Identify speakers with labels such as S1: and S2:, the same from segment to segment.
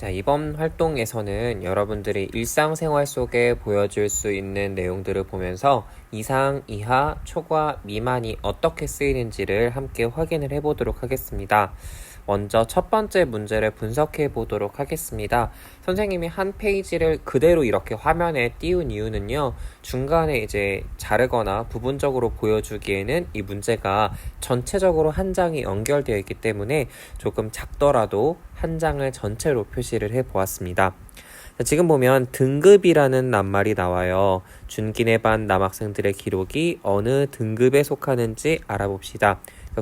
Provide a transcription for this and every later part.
S1: 자, 이번 활동에서는 여러분들이 일상생활 속에 보여줄 수 있는 내용들을 보면서 이상, 이하, 초과, 미만이 어떻게 쓰이는지를 함께 확인을 해보도록 하겠습니다. 먼저 첫 번째 문제를 분석해 보도록 하겠습니다. 선생님이 한 페이지를 그대로 이렇게 화면에 띄운 이유는요, 중간에 이제 자르거나 부분적으로 보여주기에는 이 문제가 전체적으로 한 장이 연결되어 있기 때문에 조금 작더라도 한 장을 전체로 표시를 해 보았습니다. 지금 보면 등급이라는 낱말이 나와요. 준기내 반 남학생들의 기록이 어느 등급에 속하는지 알아봅시다.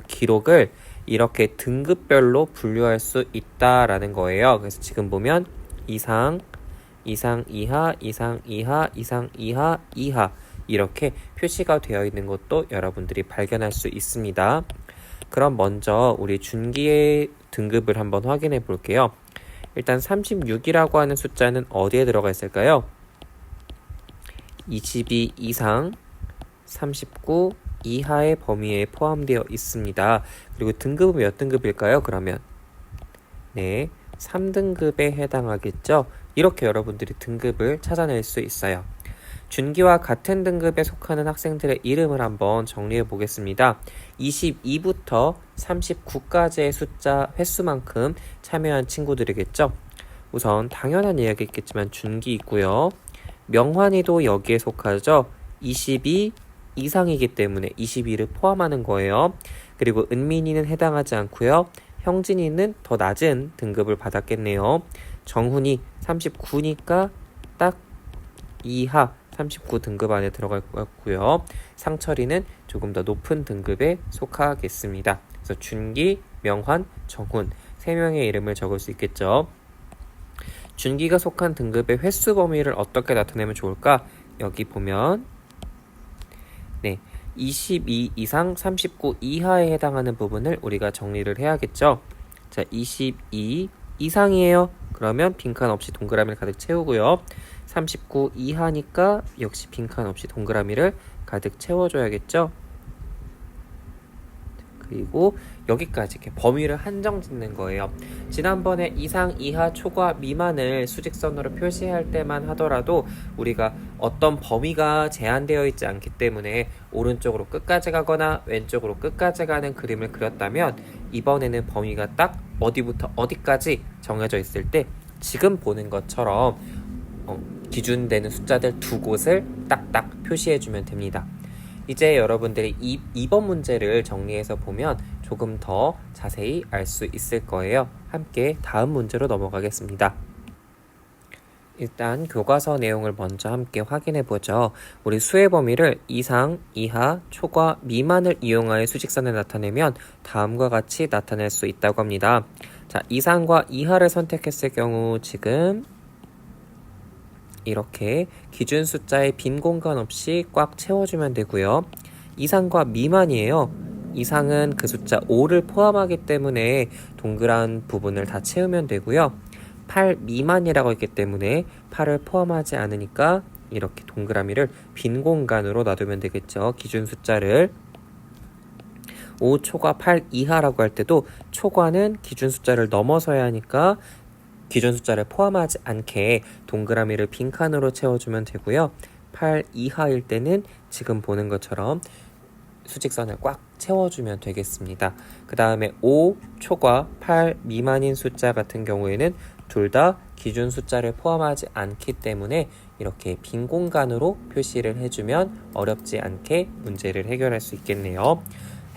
S1: 기록을 이렇게 등급별로 분류할 수 있다라는 거예요. 그래서 지금 보면 이상, 이상 이하, 이상 이하, 이상 이하, 이하 이렇게 표시가 되어 있는 것도 여러분들이 발견할 수 있습니다. 그럼 먼저 우리 준기의 등급을 한번 확인해 볼게요. 일단 36이라고 하는 숫자는 어디에 들어가 있을까요? 22 이상, 39 이하의 범위에 포함되어 있습니다. 그리고 등급은 몇 등급일까요? 그러면 네, 3등급에 해당하겠죠? 이렇게 여러분들이 등급을 찾아낼 수 있어요. 준기와 같은 등급에 속하는 학생들의 이름을 한번 정리해 보겠습니다. 22부터 39까지의 숫자 횟수만큼 참여한 친구들이겠죠? 우선 당연한 이야기겠지만 준기 있고요. 명환이도 여기에 속하죠? 22 이상이기 때문에 22를 포함하는 거예요. 그리고 은민이는 해당하지 않고요. 형진이는 더 낮은 등급을 받았겠네요. 정훈이 39니까 딱 이하 39 등급 안에 들어갈 것 같고요. 상철이는 조금 더 높은 등급에 속하겠습니다. 그래서 준기, 명환, 정훈 3명의 이름을 적을 수 있겠죠. 준기가 속한 등급의 횟수 범위를 어떻게 나타내면 좋을까? 여기 보면 네, 22 이상 39 이하에 해당하는 부분을 우리가 정리를 해야겠죠. 자, 22 이상이에요. 그러면 빈칸 없이 동그라미를 가득 채우고요. 39 이하니까 역시 빈칸 없이 동그라미를 가득 채워줘야겠죠. 그리고 여기까지 이렇게 범위를 한정 짓는 거예요. 지난번에 이상, 이하, 초과, 미만을 수직선으로 표시할 때만 하더라도 우리가 어떤 범위가 제한되어 있지 않기 때문에 오른쪽으로 끝까지 가거나 왼쪽으로 끝까지 가는 그림을 그렸다면 이번에는 범위가 딱 어디부터 어디까지 정해져 있을 때 지금 보는 것처럼 기준되는 숫자들 두 곳을 딱딱 표시해주면 됩니다. 이제 여러분들이 2번 문제를 정리해서 보면 조금 더 자세히 알 수 있을 거예요. 함께 다음 문제로 넘어가겠습니다. 일단 교과서 내용을 먼저 함께 확인해 보죠. 우리 수의 범위를 이상, 이하, 초과, 미만을 이용하여 수직선을 나타내면 다음과 같이 나타낼 수 있다고 합니다. 자, 이상과 이하를 선택했을 경우 지금 이렇게 기준 숫자에 빈 공간 없이 꽉 채워주면 되고요. 이상과 미만이에요. 이상은 그 숫자 5를 포함하기 때문에 동그란 부분을 다 채우면 되고요. 8 미만이라고 했기 때문에 8을 포함하지 않으니까 이렇게 동그라미를 빈 공간으로 놔두면 되겠죠. 기준 숫자를 5 초과 8 이하라고 할 때도 초과는 기준 숫자를 넘어서야 하니까 기준 숫자를 포함하지 않게 동그라미를 빈칸으로 채워주면 되고요. 8 이하일 때는 지금 보는 것처럼 수직선을 꽉 채워주면 되겠습니다. 그 다음에 5 초과 8 미만인 숫자 같은 경우에는 둘 다 기준 숫자를 포함하지 않기 때문에 이렇게 빈 공간으로 표시를 해주면 어렵지 않게 문제를 해결할 수 있겠네요.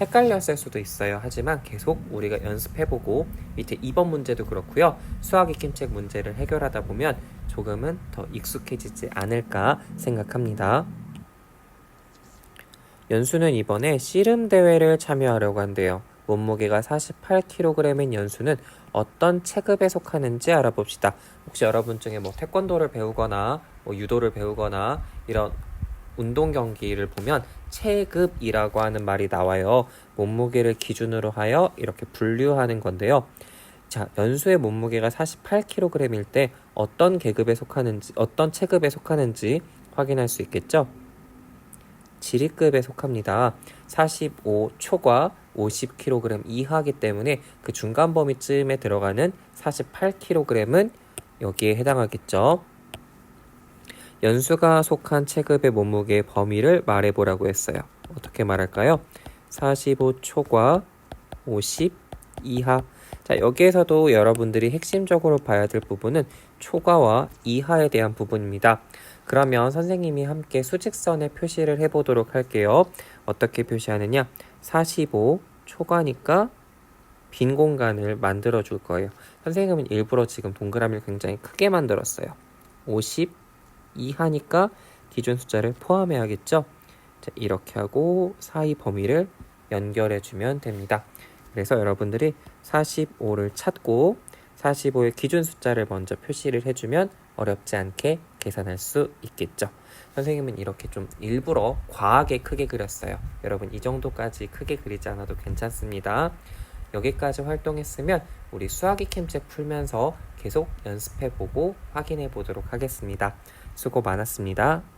S1: 헷갈렸을 수도 있어요. 하지만 계속 우리가 연습해보고 밑에 2번 문제도 그렇고요. 수학 익힘책 문제를 해결하다 보면 조금은 더 익숙해지지 않을까 생각합니다. 연수는 이번에 씨름 대회를 참여하려고 한대요. 몸무게가 48kg인 연수는 어떤 체급에 속하는지 알아봅시다. 혹시 여러분 중에 태권도를 배우거나 유도를 배우거나 이런 운동 경기를 보면 체급이라고 하는 말이 나와요. 몸무게를 기준으로 하여 이렇게 분류하는 건데요. 자, 연수의 몸무게가 48kg일 때 어떤 계급에 속하는지, 어떤 체급에 속하는지 확인할 수 있겠죠? 지리급에 속합니다. 45 초과 50kg 이하이기 때문에 그 중간 범위쯤에 들어가는 48kg은 여기에 해당하겠죠. 연수가 속한 체급의 몸무게의 범위를 말해보라고 했어요. 어떻게 말할까요? 45 초과 50 이하. 자, 여기에서도 여러분들이 핵심적으로 봐야 될 부분은 초과와 이하에 대한 부분입니다. 그러면 선생님이 함께 수직선에 표시를 해보도록 할게요. 어떻게 표시하느냐? 45 초과니까 빈 공간을 만들어 줄 거예요. 선생님은 일부러 지금 동그라미를 굉장히 크게 만들었어요. 50 이하니까 기준 숫자를 포함해야겠죠? 자, 이렇게 하고 사이 범위를 연결해 주면 됩니다. 그래서 여러분들이 45를 찾고 45의 기준 숫자를 먼저 표시를 해주면 어렵지 않게 계산할 수 있겠죠. 선생님은 이렇게 좀 일부러 과하게 크게 그렸어요. 여러분 이 정도까지 크게 그리지 않아도 괜찮습니다. 여기까지 활동했으면 우리 수학이 캠책 풀면서 계속 연습해보고 확인해 보도록 하겠습니다. 수고 많았습니다.